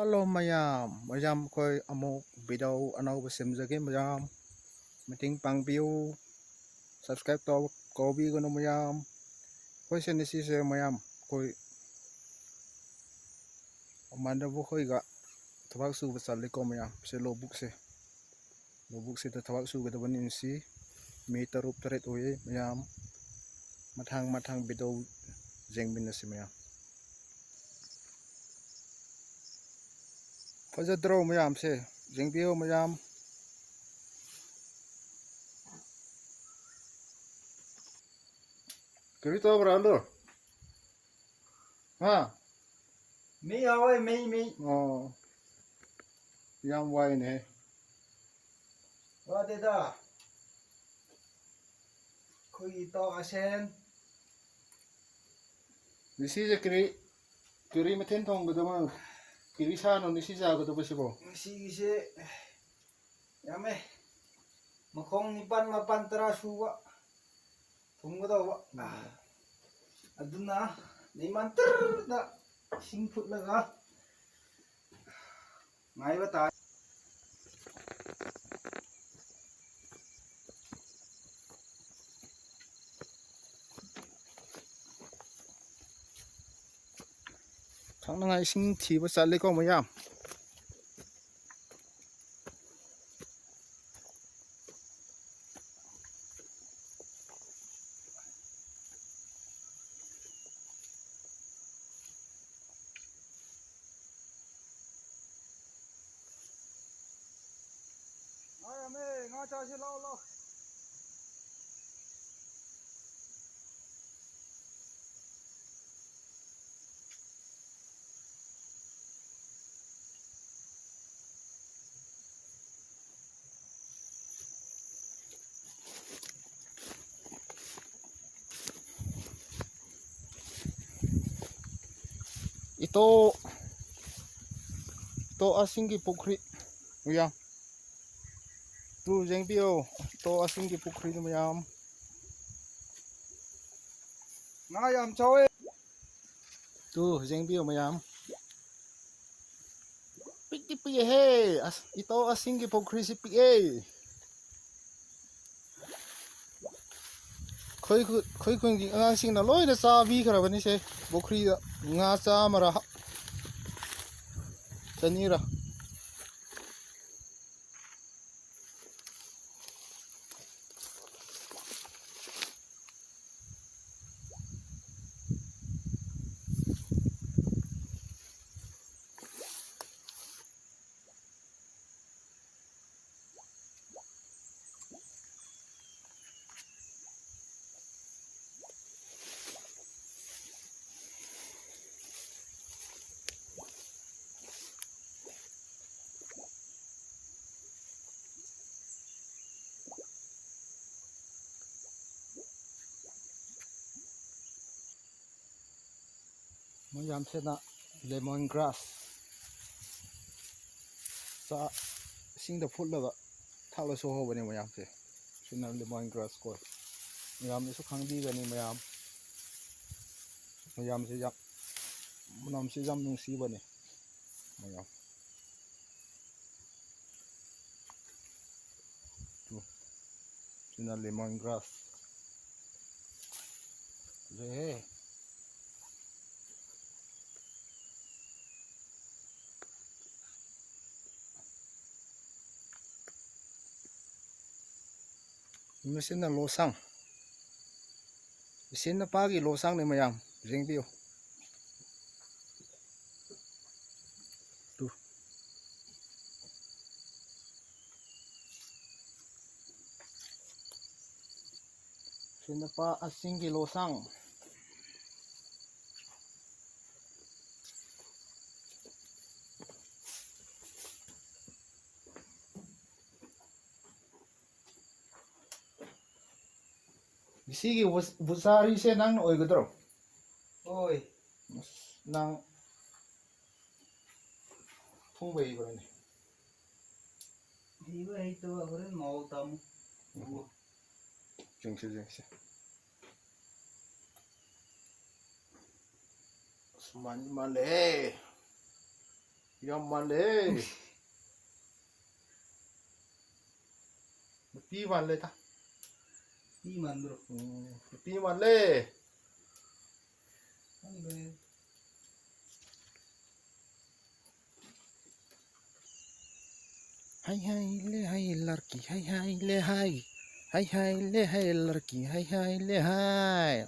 Halo mayam koy amok bidaw anaw basem jage mayam meting pang view subscribe to ko bi gono mayam koy senisi se mayam koy amanda bo koy ga thawak su basal ko mayam se lobuk se thawak su ga daban si mi tarup taret oye mayam mathang bidaw jengmin se mayam Fajadro mayam se jengbiyo mayam Kerito beralo ha mi awe mi oh yang wai ne wa de da koi to asen nisi je kiri meten thong gado ma kiri sa no nisi ja gado basibo si se yame makong nipan mapan tara suwa thunggo da wa aduna ni mantar da singphut laga ngai ba ta thang na ngai sing thi ba sale ko mayam ayame ngacha se lo ito asinggi pukri mayam tu jengbiyo to asinggi pukri mayam ngayam chawe tu jengbiyo mayam piti pi he ito asinggi pukri si pi khoi khoi ji angang sing na loi da sa vi khara bani se pukri da nga cha mara chanira mayam se na lemon grass sa sing da phut la ga thak la so ho bani mayam se sina lemon grass ko mayam su khang di gani mayam se yak nam se jam nung si bani mayam tu sina lemon grass le mesin na losang mesin na pagi losang ni mayam jengbiyo tu mesin na pa asinggi losang Sigi busari se nang oi gadro oi nang phung bei ba ni hi ba hi to horen mau tam jeng se man le Yang mana? Mesti mana ta? Iman bro. Mesti mana? Ani be. Hai hai le hai larki hai hai le hai. Hai hai le hai larki hai hai le hai.